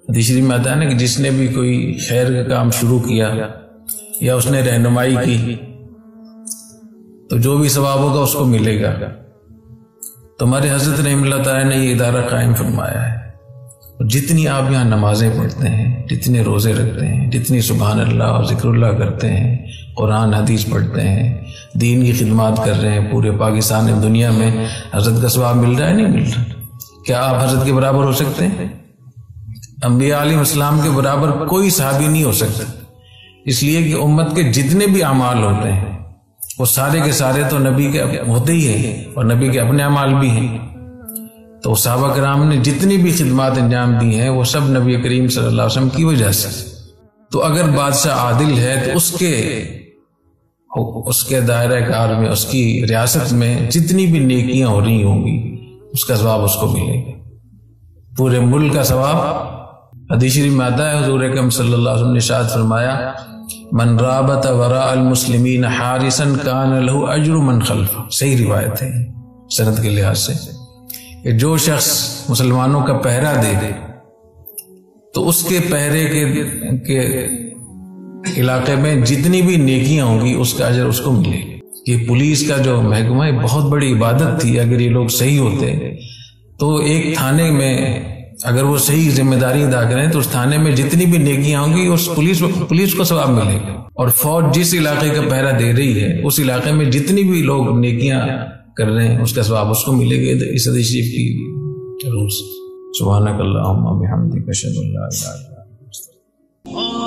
حدیث شریف میں آتا ہے نا کہ جس نے بھی کوئی خیر کا کام شروع کیا یا اس نے رہنمائی کی تو جو بھی ثواب ہوگا اس کو ملے گا. تو ہمارے حضرت رحمہ اللہ تعالیٰ نے یہ ادارہ قائم فرمایا ہے. جتنی آپ یہاں نمازیں پڑھتے ہیں، جتنے روزے رکھتے ہیں، جتنی سبحان اللہ اور ذکر اللہ کرتے ہیں، قرآن حدیث پڑھتے ہیں، دین کی خدمات کر رہے ہیں، پورے پاکستان دنیا میں حضرت کا ثواب مل رہا ہے نہیں مل رہا؟ کیا آپ حضرت کے برابر ہو سکتے ہیں؟ انبیاء علیہ السلام کے برابر کوئی صحابی نہیں ہو سکتا، اس لیے کہ امت کے جتنے بھی اعمال ہوتے ہیں وہ سارے کے سارے تو نبی کے ہوتے ہی ہیں اور نبی کے اپنے اعمال بھی ہیں. تو صحابہ کرام نے جتنی بھی خدمات انجام دی ہیں وہ سب نبی کریم صلی اللہ علیہ وسلم کی وجہ سے. تو اگر بادشاہ عادل ہے تو اس کے دائرہ کار میں، اس کی ریاست میں جتنی بھی نیکیاں ہو رہی ہوں گی اس کا ثواب اس کو ملے گا، پورے ملک کا ثواب. حدیث شریف میں آتا ہے حضور اکرم صلی اللہ علیہ وسلم نے ارشاد فرمایا من رابط وراء المسلمین حارسا کان له اجر من خلفہ. صحیح روایت ہے سند کے لحاظ سے کہ جو شخص مسلمانوں کا پہرا دے تو اس کے پہرے کے علاقے میں جتنی بھی نیکیاں ہوں گی اس کا اجر اس کو ملے گا. یہ پولیس کا جو محکمہ ہے بہت بڑی عبادت تھی. اگر یہ لوگ صحیح ہوتے تو ایک تھانے میں اگر وہ صحیح ذمہ داری ادا کریں تو اس تھانے میں جتنی بھی نیکیاں ہوں گی اس پولیس کو ثواب ملے گا. اور فوج جس علاقے کا پہرا دے رہی ہے اس علاقے میں جتنی بھی لوگ نیکیاں کر رہے ہیں اس کا ثواب اس کو ملے گا. اس حدیث شریف کی روح سے سبحانک اللہم و بحمدک اشہد ان لا الہ الا انت.